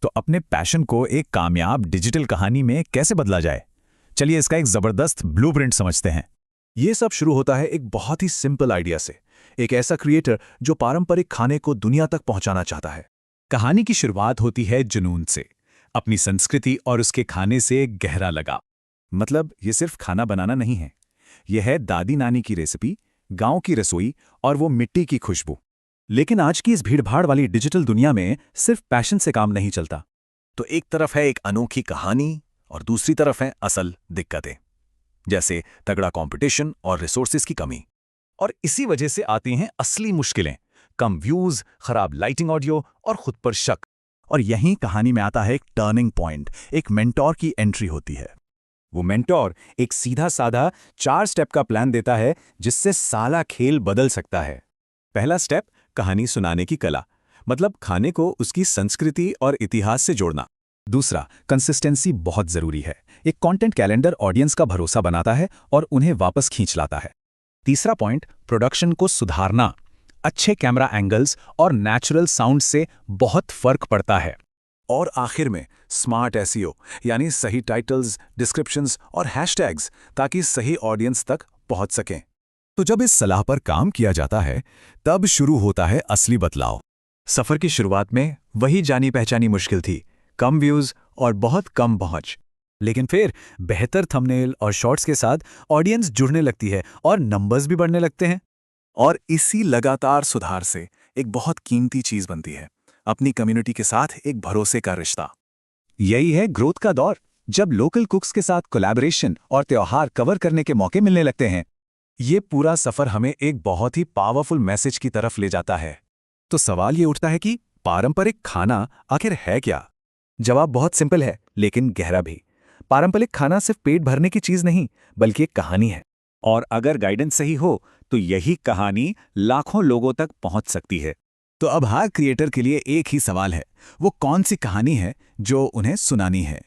तो अपने पैशन को एक कामयाब डिजिटल कहानी में कैसे बदला जाए? चलिए इसका एक जबरदस्त ब्लूप्रिंट समझते हैं। ये सब शुरू होता है एक बहुत ही सिंपल आइडिया से। एक ऐसा क्रिएटर जो पारंपरिक खाने को दुनिया तक पहुंचाना चाहता है। कहानी की शुरुआत होती है जुनून से, अपनी संस्कृति और उसके खाने से गहरा लगाव। मतलब ये सिर्फ खाना बनाना नहीं है, यह है दादी नानी की रेसिपी, गांव की रसोई और वो मिट्टी की खुशबू। लेकिन आज की इस भीड़भाड़ वाली डिजिटल दुनिया में सिर्फ पैशन से काम नहीं चलता। तो एक तरफ है एक अनोखी कहानी और दूसरी तरफ है असल दिक्कतें, जैसे तगड़ा कंपटीशन और रिसोर्सेज की कमी। और इसी वजह से आती हैं असली मुश्किलें, कम व्यूज, खराब लाइटिंग, ऑडियो और खुद पर शक। और यहीं कहानी में आता है एक टर्निंग पॉइंट, एक मेंटोर की एंट्री होती है। वो मेंटोर एक सीधा साधा 4 स्टेप का प्लान देता है जिससे साला खेल बदल सकता है। पहला स्टेप, कहानी सुनाने की कला, मतलब खाने को उसकी संस्कृति और इतिहास से जोड़ना। दूसरा, कंसिस्टेंसी बहुत जरूरी है। एक कंटेंट कैलेंडर ऑडियंस का भरोसा बनाता है और उन्हें वापस खींच लाता है। तीसरा पॉइंट, प्रोडक्शन को सुधारना। अच्छे कैमरा एंगल्स और नेचुरल साउंड से बहुत फर्क पड़ता है। और आखिर में स्मार्ट एसईओ, यानी सही टाइटल्स, डिस्क्रिप्शंस और हैशटैग्स, ताकि सही ऑडियंस तक पहुंच सकें। तो जब इस सलाह पर काम किया जाता है तब शुरू होता है असली बदलाव। सफर की शुरुआत में वही जानी पहचानी मुश्किल थी, कम व्यूज और बहुत कम पहुंच। लेकिन फिर बेहतर थंबनेल और शॉर्ट्स के साथ ऑडियंस जुड़ने लगती है और नंबर्स भी बढ़ने लगते हैं। और इसी लगातार सुधार से एक बहुत कीमती चीज बनती है, अपनी कम्युनिटी के साथ एक भरोसे का रिश्ता। यही है ग्रोथ का दौर, जब लोकल कुक्स के साथ कोलैबोरेशन और त्योहार कवर करने के मौके मिलने लगते हैं। ये पूरा सफर हमें एक बहुत ही पावरफुल मैसेज की तरफ ले जाता है। तो सवाल ये उठता है कि पारंपरिक खाना आखिर है क्या? जवाब बहुत सिंपल है, लेकिन गहरा भी। पारंपरिक खाना सिर्फ पेट भरने की चीज नहीं, बल्कि एक कहानी है। और अगर गाइडेंस सही हो तो यही कहानी लाखों लोगों तक पहुंच सकती है। तो अब हर क्रिएटर के लिए एक ही सवाल है, वो कौन सी कहानी है जो उन्हें सुनानी है?